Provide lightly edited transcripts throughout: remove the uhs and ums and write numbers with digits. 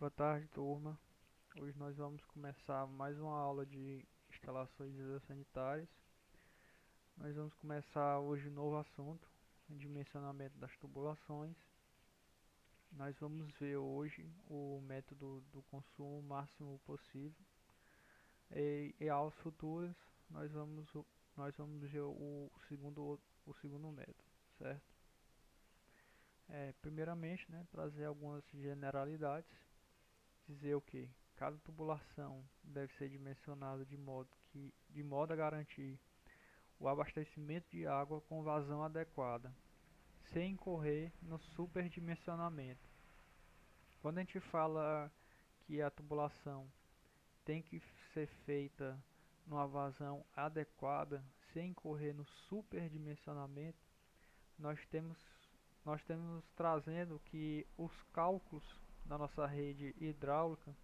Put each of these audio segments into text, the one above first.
Boa tarde, turma. Hoje nós vamos começar mais uma aula de instalações hidrossanitárias. Nós vamos começar hoje um novo assunto, dimensionamento das tubulações. Nós vamos ver hoje o método do consumo máximo possível. E aulas futuras nós vamos ver o segundo método, certo? Primeiramente, né, trazer algumas generalidades. Dizer o que cada tubulação deve ser dimensionada de modo a garantir o abastecimento de água com vazão adequada, sem incorrer no superdimensionamento. Quando a gente fala que a tubulação tem que ser feita numa vazão adequada, sem incorrer no superdimensionamento, nós temos nós temos trazendo que os cálculos da nossa rede hidráulica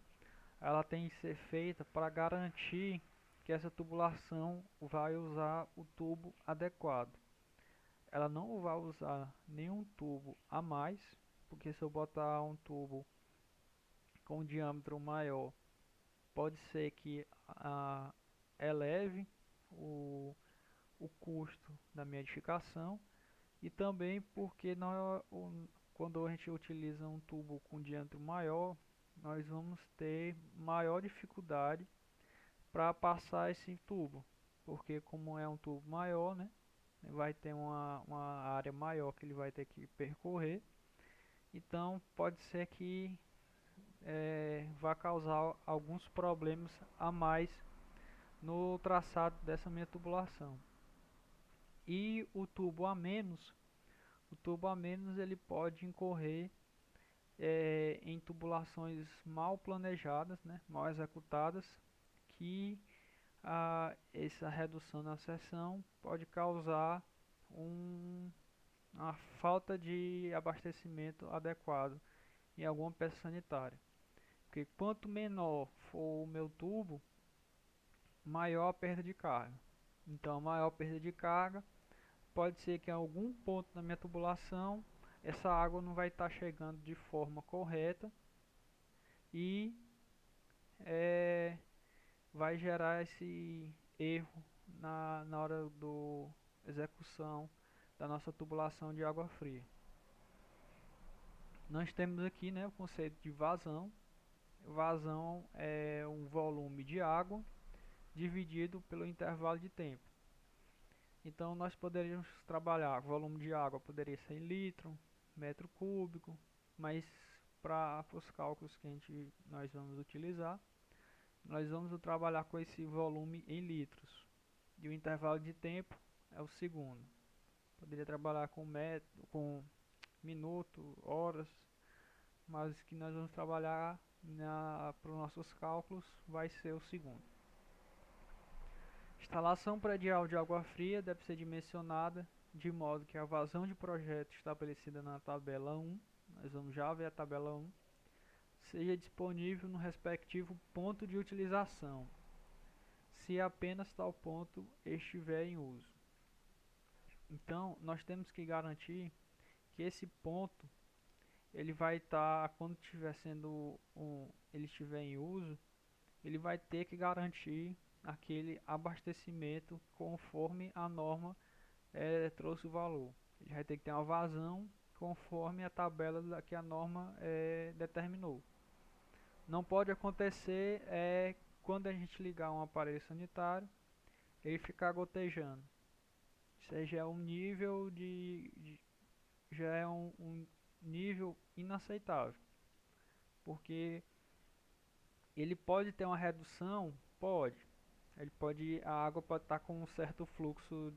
ela tem que ser feita para garantir que essa tubulação vai usar o tubo adequado. Ela não vai usar nenhum tubo a mais, porque se eu botar um tubo com um diâmetro maior, pode ser que eleve o, o custo da minha edificação e também porque quando a gente utiliza um tubo com diâmetro maior, nós vamos ter maior dificuldade para passar esse tubo, porque como é um tubo maior, né, vai ter uma área maior que ele vai ter que percorrer, então pode ser que vá causar alguns problemas a mais no traçado dessa minha tubulação. E o tubo a menos ele pode incorrer em tubulações mal planejadas, né, mal executadas, que essa redução na seção pode causar uma falta de abastecimento adequado em alguma peça sanitária. Porque quanto menor for o meu tubo, maior a perda de carga. Então, maior perda de carga, pode ser que em algum ponto na minha tubulação essa água não vai estar chegando de forma correta e é, vai gerar esse erro na hora do execução da nossa tubulação de água fria. Nós temos aqui, né, o conceito de vazão. Vazão é um volume de água dividido pelo intervalo de tempo. Então nós poderíamos trabalhar, o volume de água poderia ser em litro, metro cúbico, mas para os cálculos que nós vamos utilizar, nós vamos trabalhar com esse volume em litros. E o intervalo de tempo é o segundo. Poderia trabalhar com metro, com minuto, horas, mas o que nós vamos trabalhar para os nossos cálculos vai ser o segundo. Instalação predial de água fria deve ser dimensionada de modo que a vazão de projeto estabelecida na tabela 1, nós vamos já ver a tabela 1, seja disponível no respectivo ponto de utilização, se apenas tal ponto estiver em uso. Então, nós temos que garantir que esse ponto ele vai estar, quando ele estiver em uso, ele vai ter que garantir aquele abastecimento conforme a norma trouxe o valor. Ele vai ter que ter uma vazão conforme a tabela que a norma determinou. Não pode acontecer quando a gente ligar um aparelho sanitário ele ficar gotejando. Isso já é um nível já é um nível inaceitável, porque ele pode ter uma redução, a água pode estar com um certo fluxo.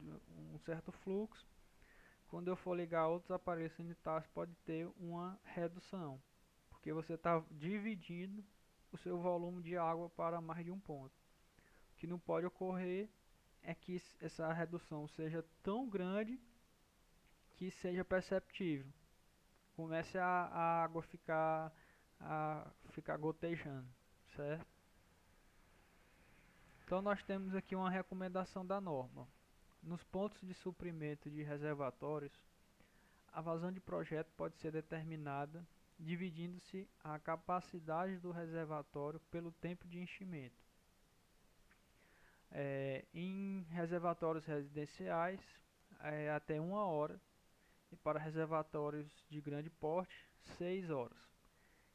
Quando eu for ligar outros aparelhos sanitários pode ter uma redução, porque você está dividindo o seu volume de água para mais de um ponto. O que não pode ocorrer é que essa redução seja tão grande que seja perceptível. Comece a água ficar gotejando, certo? Então nós temos aqui uma recomendação da norma. Nos pontos de suprimento de reservatórios, a vazão de projeto pode ser determinada dividindo-se a capacidade do reservatório pelo tempo de enchimento. Em reservatórios residenciais, até 1 hora, e para reservatórios de grande porte, 6 horas.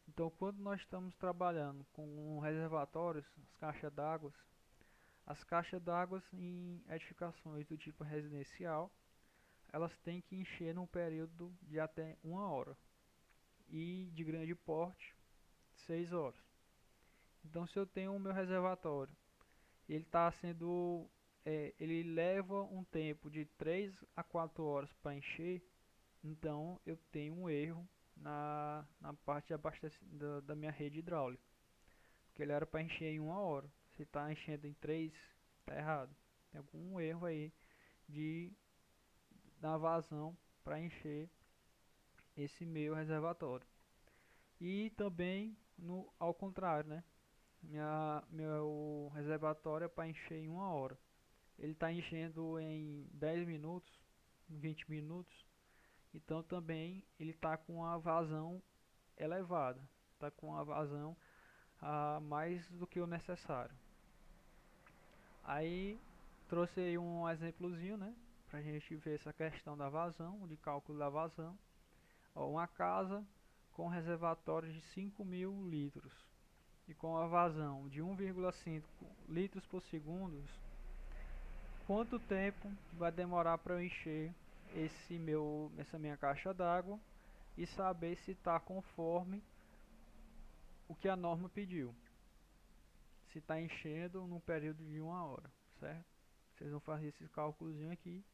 Então, quando nós estamos trabalhando com reservatórios, as caixas d'água em edificações do tipo residencial, elas têm que encher num período de até 1 hora, e de grande porte, 6 horas. Então, se eu tenho o meu reservatório, ele está sendo, ele leva um tempo de 3 a 4 horas para encher, então eu tenho um erro na parte de abastecimento da minha rede hidráulica, porque ele era para encher em 1 hora. Se está enchendo em 3, está errado. Tem algum erro aí de dar vazão para encher esse meu reservatório. E também ao contrário, né? Meu reservatório é para encher em 1 hora. Ele está enchendo em 10 minutos, 20 minutos. Então também ele está com a vazão elevada. Está com a vazão a mais do que o necessário. Aí trouxe aí um exemplozinho, né? Pra gente ver essa questão da vazão, de cálculo da vazão. Ó, uma casa com reservatório de 5.000 litros e com a vazão de 1,5 litros por segundo, quanto tempo vai demorar para eu encher essa minha caixa d'água e saber se está conforme o que a norma pediu, se está enchendo num período de 1 hora, certo? Vocês vão fazer esse cálculozinho aqui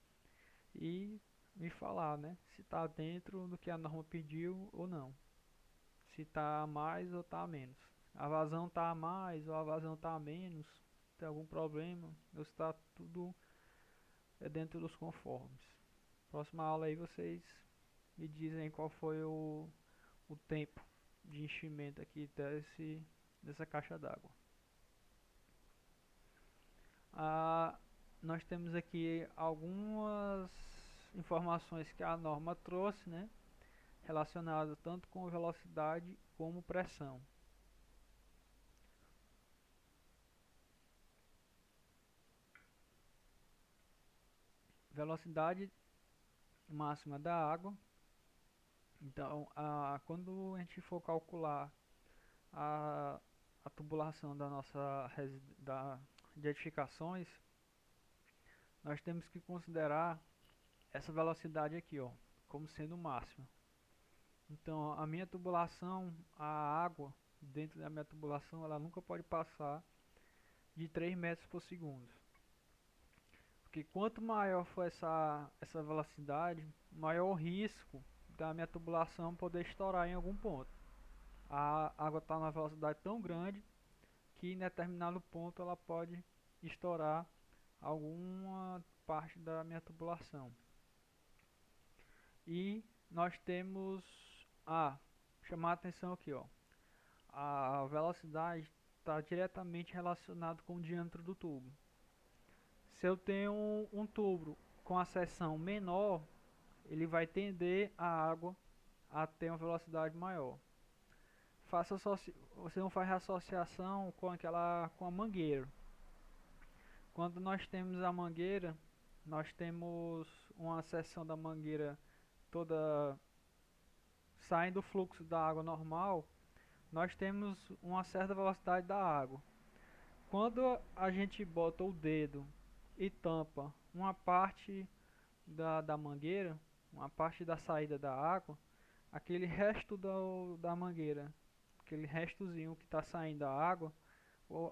e me falar, né, se está dentro do que a norma pediu ou não, se está a mais ou está a menos, a vazão está a mais ou a vazão está a menos, tem algum problema, ou se está tudo dentro dos conformes. Próxima aula aí vocês me dizem qual foi o tempo de enchimento aqui dessa caixa d'água. Nós temos aqui algumas informações que a norma trouxe, né, relacionadas tanto com velocidade como pressão. Velocidade máxima da água. Então, quando a gente for calcular a, a tubulação da nossa de edificações, nós temos que considerar essa velocidade aqui, ó, como sendo máxima. Então, a minha tubulação, a água dentro da minha tubulação, ela nunca pode passar de 3 metros por segundo. Porque quanto maior for essa velocidade, maior o risco da minha tubulação poder estourar em algum ponto. A água está numa velocidade tão grande que em determinado ponto ela pode estourar alguma parte da minha tubulação. E nós temos chamar a atenção aqui, ó. A velocidade está diretamente relacionada com o diâmetro do tubo. Se eu tenho um tubo com a seção menor, ele vai tender a água a ter uma velocidade maior. Você não faz associação com a mangueira. Quando nós temos a mangueira, nós temos uma seção da mangueira toda saindo do fluxo da água normal, nós temos uma certa velocidade da água. Quando a gente bota o dedo e tampa uma parte da mangueira, uma parte da saída da água, aquele resto da mangueira, aquele restozinho que está saindo da água,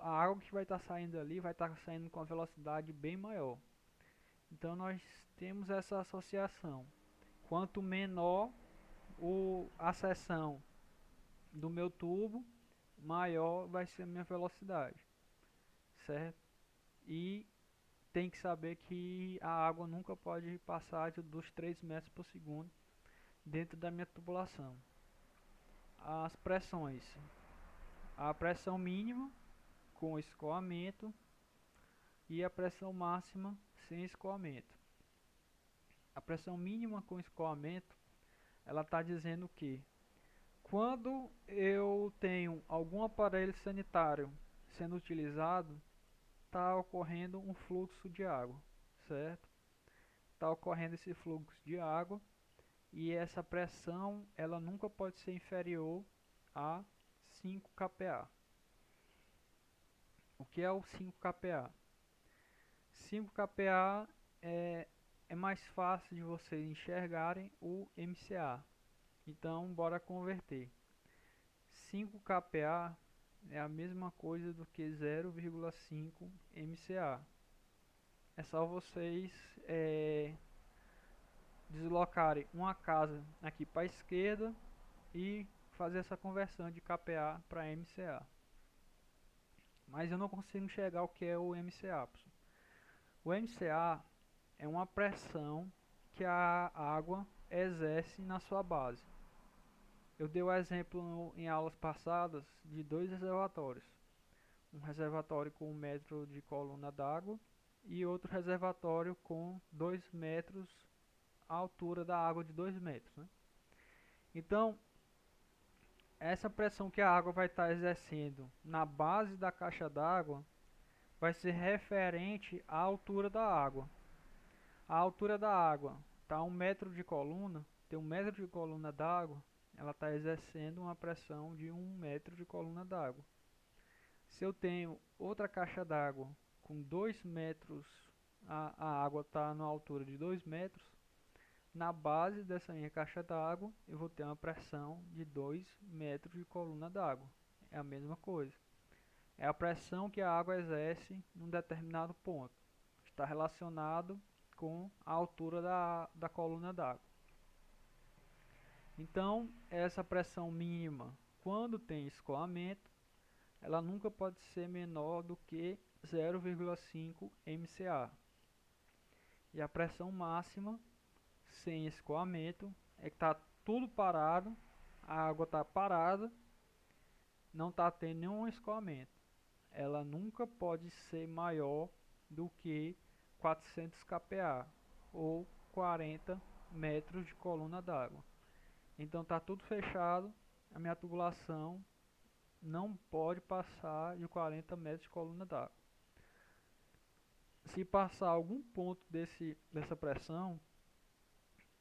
a água que vai estar saindo ali vai estar saindo com a velocidade bem maior. Então nós temos essa associação. Quanto menor a seção do meu tubo, maior vai ser a minha velocidade, certo? E tem que saber que a água nunca pode passar dos 3 metros por segundo dentro da minha tubulação. As pressões: a pressão mínima com escoamento e a pressão máxima sem escoamento. A pressão mínima com escoamento, ela está dizendo que Quando eu tenho algum aparelho sanitário sendo utilizado, está ocorrendo um fluxo de água, certo? Está ocorrendo esse fluxo de água e essa pressão ela nunca pode ser inferior a 5 kPa. O que é o 5 kPa? 5 kPa é mais fácil de vocês enxergarem o MCA. Então, bora converter. 5 kPa é a mesma coisa do que 0,5 MCA. É só vocês deslocarem uma casa aqui para a esquerda e fazer essa conversão de kPa para MCA. Mas eu não consigo enxergar o que é o MCA. O MCA é uma pressão que a água exerce na sua base. Eu dei o exemplo em aulas passadas de dois reservatórios. Um reservatório com 1 metro de coluna d'água e outro reservatório com 2 metros, a altura da água de 2 metros. Né? Então, essa pressão que a água vai estar exercendo na base da caixa d'água vai ser referente à altura da água. A altura da água está 1 metro de coluna, tem 1 metro de coluna d'água, ela está exercendo uma pressão de 1 metro de coluna d'água. Se eu tenho outra caixa d'água com 2 metros, a água está na altura de 2 metros, na base dessa minha caixa d'água eu vou ter uma pressão de 2 metros de coluna d'água. É a mesma coisa. É a pressão que a água exerce em um determinado ponto. Está relacionado com a altura da coluna d'água. Então, essa pressão mínima, quando tem escoamento, ela nunca pode ser menor do que 0,5 MCA. E a pressão máxima, sem escoamento, é que está tudo parado, a água está parada, não está tendo nenhum escoamento. Ela nunca pode ser maior do que 400 kPa ou 40 metros de coluna d'água. Então está tudo fechado, a minha tubulação não pode passar de 40 metros de coluna d'água. Se passar algum ponto dessa pressão,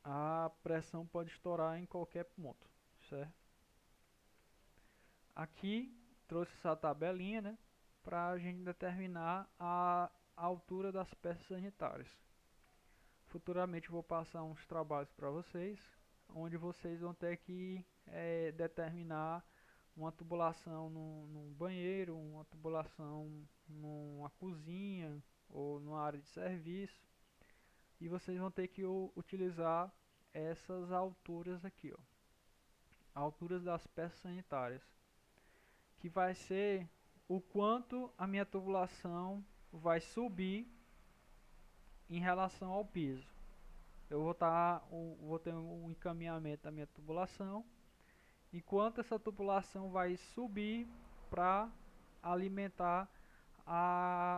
a pressão pode estourar em qualquer ponto, certo? Aqui trouxe essa tabelinha, né, para a gente determinar a altura das peças sanitárias. Futuramente vou passar uns trabalhos para vocês, onde vocês vão ter que determinar uma tubulação num banheiro, uma tubulação numa cozinha ou numa área de serviço. E vocês vão ter que utilizar essas alturas aqui, ó, alturas das peças sanitárias, que vai ser o quanto a minha tubulação vai subir em relação ao piso. Eu vou ter um encaminhamento da minha tubulação, enquanto essa tubulação vai subir para alimentar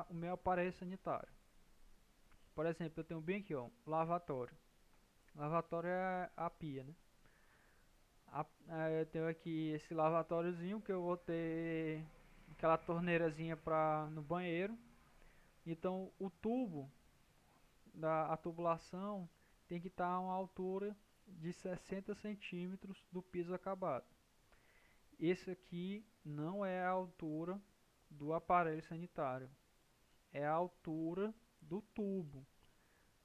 o meu aparelho sanitário. Por exemplo, eu tenho bem aqui, ó, lavatório. Lavatório é a pia, né? Eu tenho aqui esse lavatóriozinho que eu vou ter aquela torneirazinha no banheiro. Então o tubo da tubulação tem que estar a uma altura de 60 centímetros do piso acabado. Esse aqui não é a altura do aparelho sanitário, é a altura do tubo.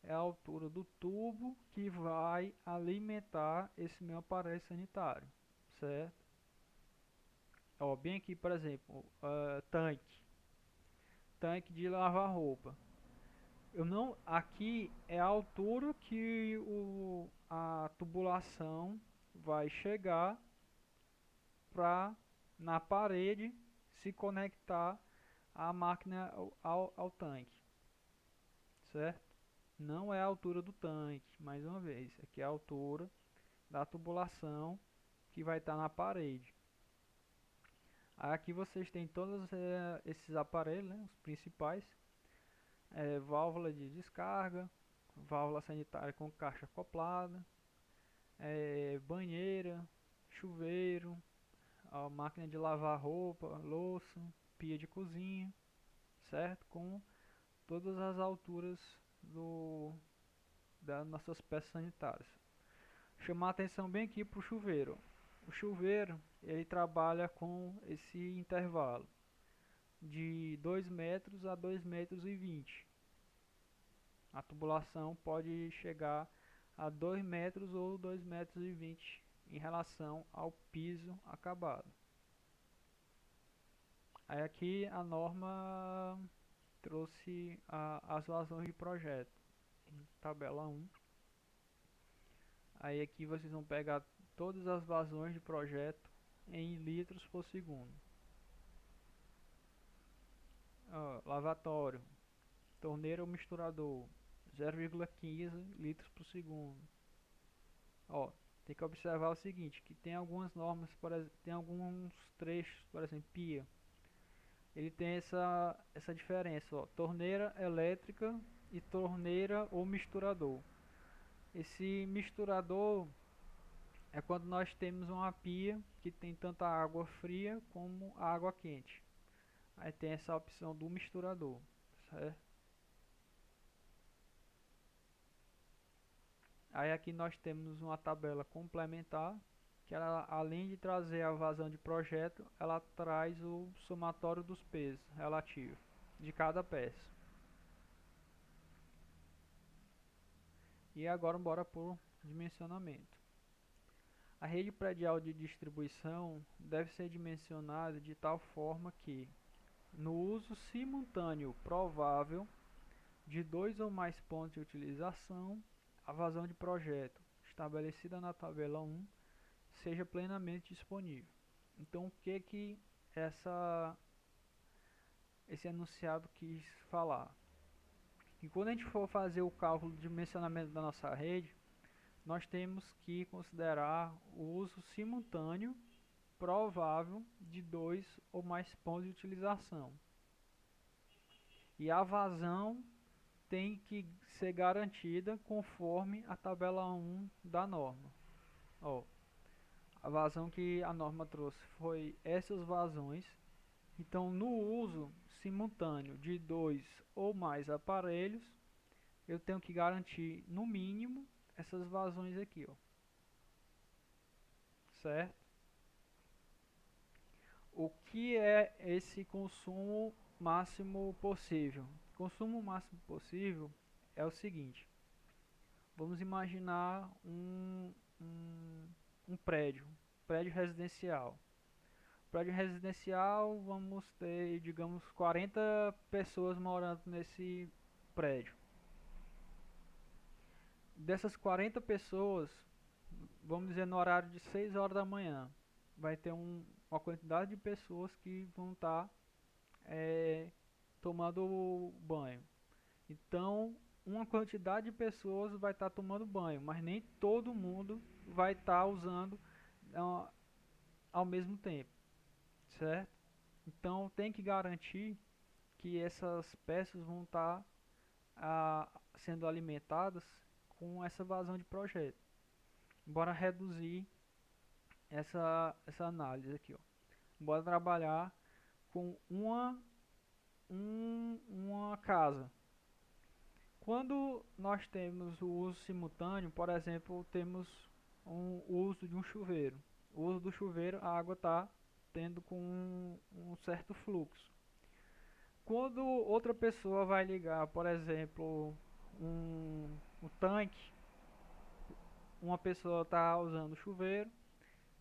É a altura do tubo que vai alimentar esse meu aparelho sanitário, certo? Ó, bem aqui, por exemplo, tanque de lavar roupa. Aqui é a altura que a tubulação vai chegar para na parede se conectar a máquina ao tanque, certo? Não é a altura do tanque, mais uma vez, aqui é a altura da tubulação que vai estar na parede. Aqui vocês têm todos esses aparelhos, né, os principais, válvula de descarga, válvula sanitária com caixa acoplada, banheira, chuveiro, a máquina de lavar roupa, louça, pia de cozinha, certo? Com todas as alturas do, das nossas peças sanitárias. Chamar a atenção bem aqui para o chuveiro. O chuveiro ele trabalha com esse intervalo de 2 metros a 2 metros e 20. A tubulação pode chegar a 2 metros ou 2 metros e 20 em relação ao piso acabado. Aí aqui a norma trouxe as vazões de projeto, tabela 1. Aí aqui vocês vão pegar todas as vazões de projeto em litros por segundo. Ó, lavatório, torneira ou misturador, 0,15 litros por segundo. Ó, tem que observar o seguinte, que tem algumas normas, tem alguns trechos, por exemplo, pia. Ele tem essa diferença, ó, torneira elétrica e torneira ou misturador. Esse misturador é quando nós temos uma pia que tem tanto a água fria como a água quente. Aí tem essa opção do misturador, certo? Aí aqui nós temos uma tabela complementar, que ela, além de trazer a vazão de projeto, ela traz o somatório dos pesos relativos de cada peça. E agora bora por dimensionamento. A rede predial de distribuição deve ser dimensionada de tal forma que, no uso simultâneo provável de 2 ou mais pontos de utilização, a vazão de projeto estabelecida na tabela 1 seja plenamente disponível. Então, o que esse enunciado quis falar? Que quando a gente for fazer o cálculo de dimensionamento da nossa rede, nós temos que considerar o uso simultâneo provável de 2 ou mais pontos de utilização. E a vazão tem que ser garantida conforme a tabela 1 da norma. Ó, a vazão que a norma trouxe foi essas vazões. Então, no uso simultâneo de 2 ou mais aparelhos, eu tenho que garantir no mínimo essas vazões aqui, ó. Certo? O que é esse consumo máximo possível? Consumo máximo possível é o seguinte: vamos imaginar um prédio residencial. Prédio residencial, vamos ter, digamos, 40 pessoas morando nesse prédio. Dessas 40 pessoas, vamos dizer no horário de 6 horas da manhã, vai ter uma quantidade de pessoas que vão estar tomando banho. Então, uma quantidade de pessoas vai estar tomando banho, mas nem todo mundo vai estar usando ao mesmo tempo, certo? Então, tem que garantir que essas peças vão estar sendo alimentadas com essa vazão de projeto. Bora reduzir essa análise aqui, ó. Bora trabalhar com uma casa. Quando nós temos o uso simultâneo, por exemplo, temos o uso de um chuveiro. O uso do chuveiro, a água está tendo com um certo fluxo. Quando outra pessoa vai ligar, por exemplo, um tanque, uma pessoa está usando o chuveiro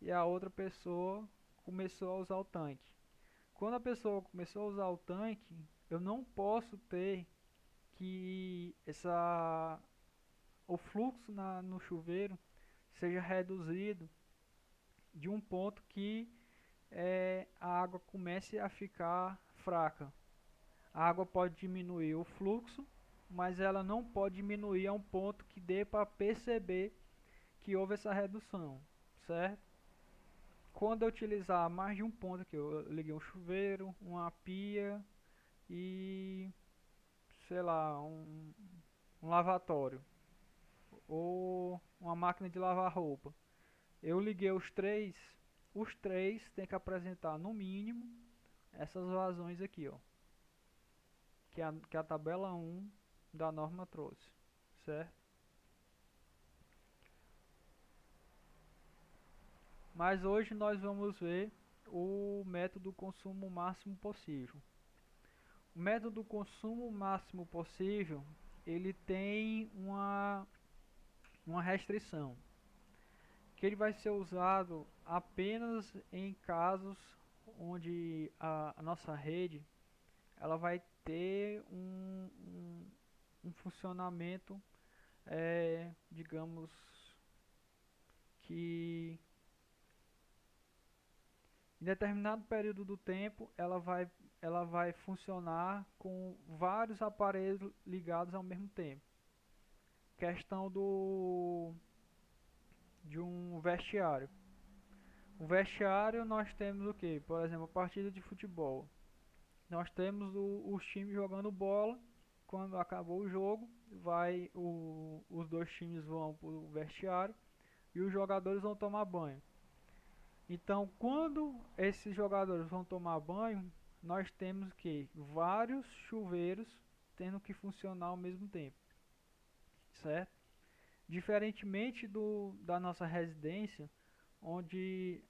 e a outra pessoa começou a usar o tanque. Quando a pessoa começou a usar o tanque, eu não posso ter que o fluxo no chuveiro seja reduzido de um ponto que a água comece a ficar fraca. A água pode diminuir o fluxo, mas ela não pode diminuir a um ponto que dê para perceber que houve essa redução, certo? Quando eu utilizar mais de um ponto aqui, eu liguei um chuveiro, uma pia e, sei lá, um lavatório ou uma máquina de lavar roupa, eu liguei os três tem que apresentar no mínimo essas vazões aqui, ó, que a tabela 1 da norma trouxe, certo? Mas hoje nós vamos ver o método consumo máximo possível. O método consumo máximo possível, ele tem uma restrição, que ele vai ser usado apenas em casos onde a nossa rede ela vai ter um funcionamento, digamos que em determinado período do tempo ela vai funcionar com vários aparelhos ligados ao mesmo tempo. Questão de um vestiário. O vestiário nós temos o que? Por exemplo, a partida de futebol. Nós temos os times jogando bola. Quando acabou o jogo, os dois times vão para o vestiário e os jogadores vão tomar banho. Então, quando esses jogadores vão tomar banho, nós temos que vários chuveiros tendo que funcionar ao mesmo tempo, certo? Diferentemente da nossa residência, onde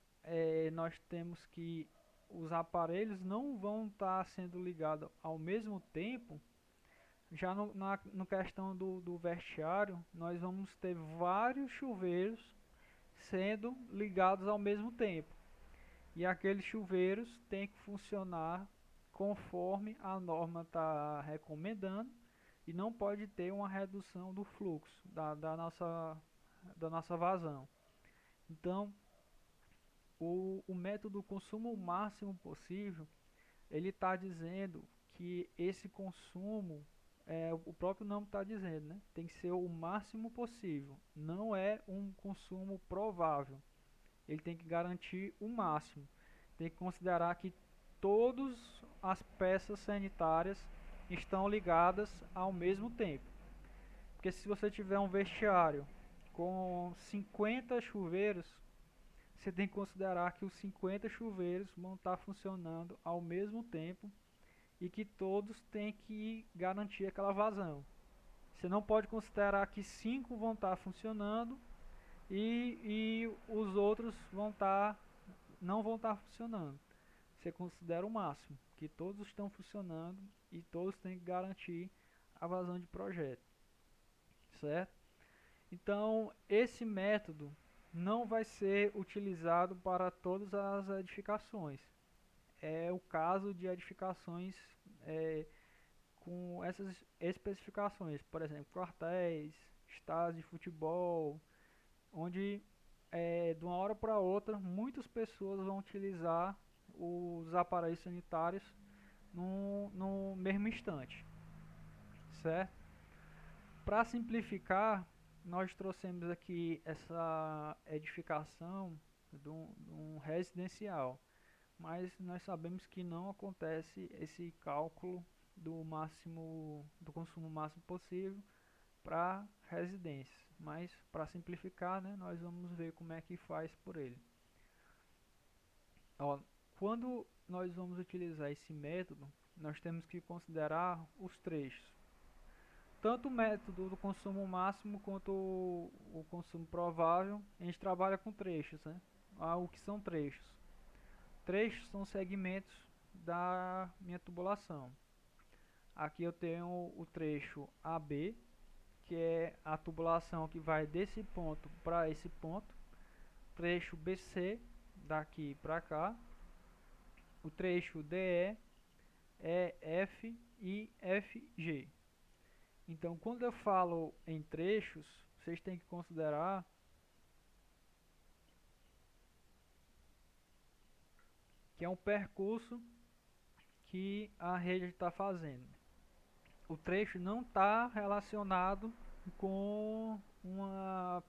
nós temos que os aparelhos não vão estar sendo ligados ao mesmo tempo, já no questão do vestiário, nós vamos ter vários chuveiros sendo ligados ao mesmo tempo. E aqueles chuveiros têm que funcionar conforme a norma está recomendando e não pode ter uma redução do fluxo da nossa vazão. Então, o método consumo máximo possível, ele está dizendo que esse consumo, o próprio nome está dizendo, né? Tem que ser o máximo possível, não é um consumo provável. Ele tem que garantir o máximo. Tem que considerar que todas as peças sanitárias estão ligadas ao mesmo tempo. Porque se você tiver um vestiário com 50 chuveiros, você tem que considerar que os 50 chuveiros vão estar funcionando ao mesmo tempo e que todos têm que garantir aquela vazão. Você não pode considerar que 5 vão estar funcionando e os outros não vão estar funcionando. Você considera o máximo, que todos estão funcionando e todos têm que garantir a vazão de projeto, certo? Então, esse método não vai ser utilizado para todas as edificações. É o caso de edificações com essas especificações, por exemplo, quartéis, estádios de futebol, onde de uma hora para outra muitas pessoas vão utilizar os aparelhos sanitários no mesmo instante, certo? Para simplificar, nós trouxemos aqui essa edificação de um residencial, mas nós sabemos que não acontece esse cálculo do consumo máximo possível para residências, mas para simplificar, né, nós vamos ver como é que faz por ele. Ó, quando nós vamos utilizar esse método, nós temos que considerar os trechos. Tanto o método do consumo máximo quanto o consumo provável, a gente trabalha com trechos, né? O que são trechos? Trechos são segmentos da minha tubulação. Aqui eu tenho o trecho AB, que é a tubulação que vai desse ponto para esse ponto. Trecho BC, daqui para cá. O trecho DE, EF e FG. Então, quando eu falo em trechos, vocês têm que considerar que é um percurso que a rede está fazendo. O trecho não está relacionado com uma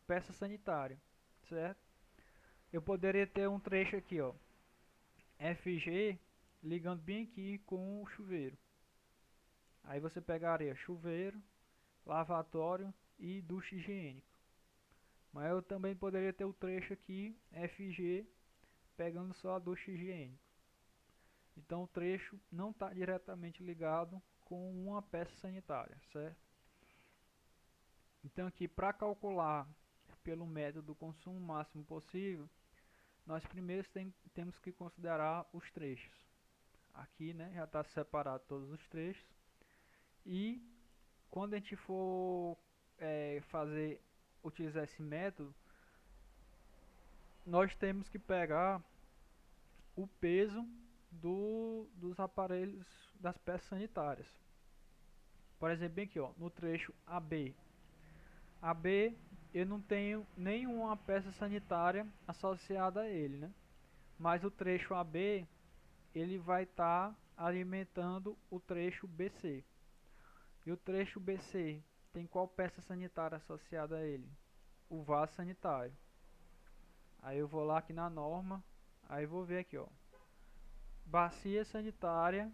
peça sanitária, certo? Eu poderia ter um trecho aqui, ó, FG, ligando bem aqui com o chuveiro. Aí você pegaria chuveiro, lavatório e ducha higiênico. Mas eu também poderia ter o trecho aqui FG pegando só a ducha higiênica. Então o trecho não está diretamente ligado com uma peça sanitária, certo? Então aqui para calcular pelo método do consumo máximo possível, nós primeiro temos que considerar os trechos. Aqui, né, já está separado todos os trechos. E quando a gente for utilizar esse método, nós temos que pegar o peso dos aparelhos das peças sanitárias. Por exemplo, bem aqui, ó, no trecho AB. AB, eu não tenho nenhuma peça sanitária associada a ele, né? Mas o trecho AB, ele vai estar alimentando o trecho BC. E o trecho BC tem qual peça sanitária associada a ele? O vaso sanitário. Aí eu vou lá aqui na norma, aí vou ver aqui, ó, bacia sanitária.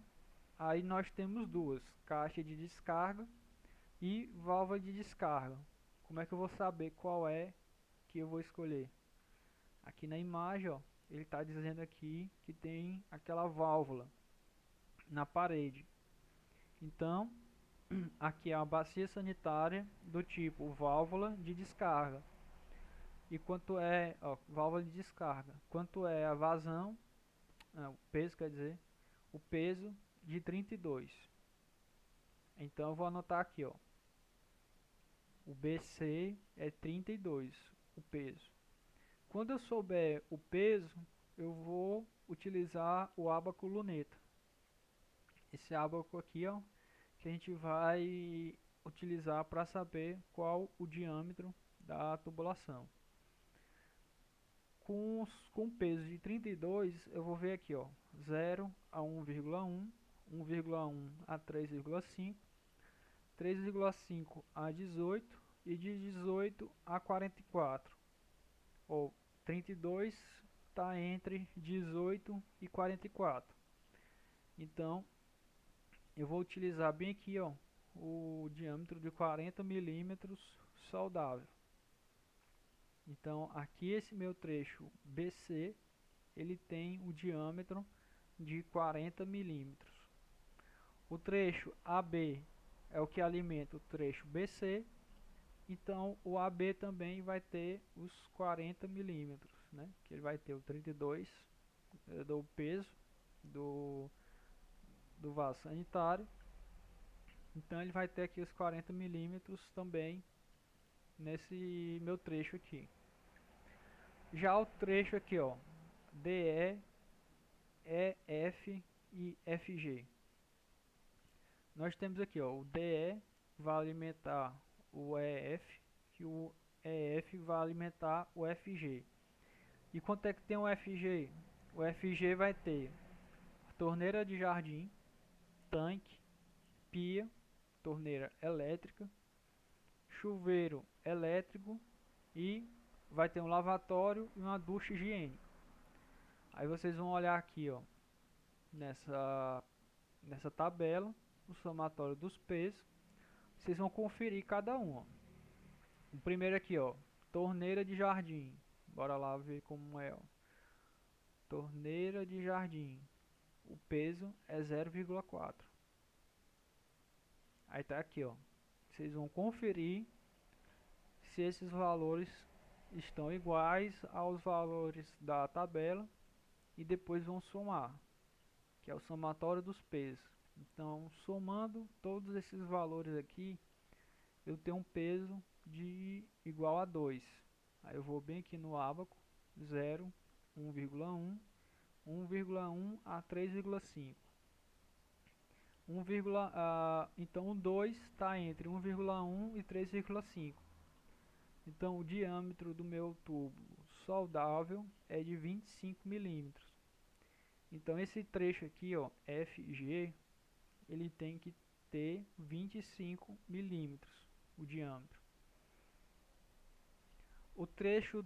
Aí nós temos duas, caixa de descarga e válvula de descarga. Como é que eu vou saber qual é que eu vou escolher? Aqui na imagem, ó, ele está dizendo aqui que tem aquela válvula na parede. Então, aqui é uma bacia sanitária do tipo válvula de descarga. E quanto é, ó, válvula de descarga? Quanto é a vazão, o peso quer dizer, o peso de 32. Então eu vou anotar aqui, ó. O BC é 32, o peso. Quando eu souber o peso, eu vou utilizar o ábaco luneta. Esse ábaco aqui, ó, que a gente vai utilizar para saber qual o diâmetro da tubulação. Com peso de 32, eu vou ver aqui, ó, 0 a 1,1, 1,1 a 3,5, 3,5 a 18 e de 18 a 44. Ou 32 está entre 18 e 44. Então, eu vou utilizar bem aqui, ó, o diâmetro de 40 milímetros soldável. Então, aqui esse meu trecho BC, ele tem o diâmetro de 40 milímetros. O trecho AB é o que alimenta o trecho BC, então o AB também vai ter os 40 milímetros, né? Que ele vai ter o 32 do peso do vaso sanitário. Então ele vai ter aqui os 40 milímetros também nesse meu trecho aqui. Já o trecho aqui, ó, DE, EF e FG. Nós temos aqui, ó, o DE vai alimentar o EF e o EF vai alimentar o FG. E quanto é que tem o FG? O FG vai ter torneira de jardim, tanque, pia, torneira elétrica, chuveiro elétrico e vai ter um lavatório e uma ducha higiênica. Aí vocês vão olhar aqui, ó, nessa tabela, o somatório dos pesos. Vocês vão conferir cada um, ó. O primeiro aqui, ó, torneira de jardim. Bora lá ver como é, ó. Torneira de jardim. O peso é 0,4. Aí tá aqui, ó. Vocês vão conferir se esses valores estão iguais aos valores da tabela e depois vão somar, que é o somatório dos pesos. Então, somando todos esses valores aqui, eu tenho um peso de igual a 2. Aí eu vou bem aqui no ábaco, 0, 1,1, 1,1 a 3,5. Então o 2 está entre 1,1 e 3,5. Então o diâmetro do meu tubo soldável é de 25 milímetros. Então esse trecho aqui, ó, FG, ele tem que ter 25 milímetros o diâmetro. O trecho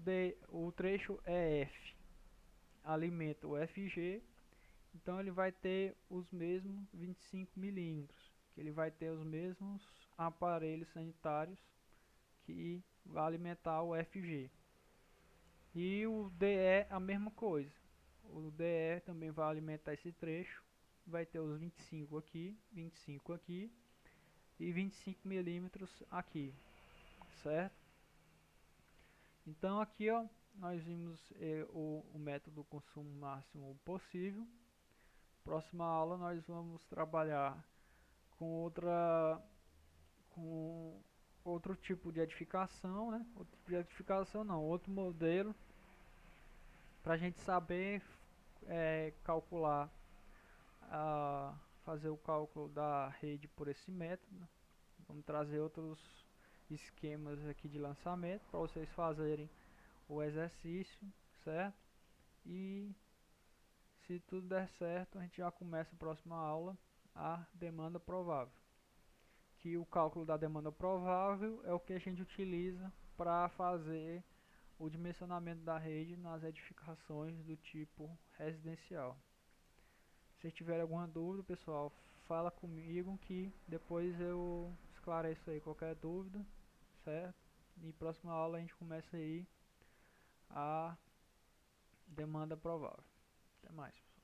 EF alimenta o FG, então ele vai ter os mesmos 25 milímetros, que ele vai ter os mesmos aparelhos sanitários que vai alimentar o FG. E o DE a mesma coisa. O DE também vai alimentar esse trecho. Vai ter os 25 aqui, 25 aqui e 25 milímetros aqui, certo? Então aqui, ó, nós vimos o método consumo máximo possível. Próxima aula nós vamos trabalhar com com outro tipo de edificação, né? Outro tipo de edificação não, outro modelo para a gente saber calcular, fazer o cálculo da rede por esse método. Vamos trazer outros esquemas aqui de lançamento para vocês fazerem o exercício, certo? E se tudo der certo, a gente já começa a próxima aula a demanda provável. Que o cálculo da demanda provável é o que a gente utiliza para fazer o dimensionamento da rede nas edificações do tipo residencial. Se tiver alguma dúvida, pessoal, fala comigo que depois eu esclareço aí qualquer dúvida, certo? E próxima aula a gente começa aí a demanda provável. Até mais, pessoal.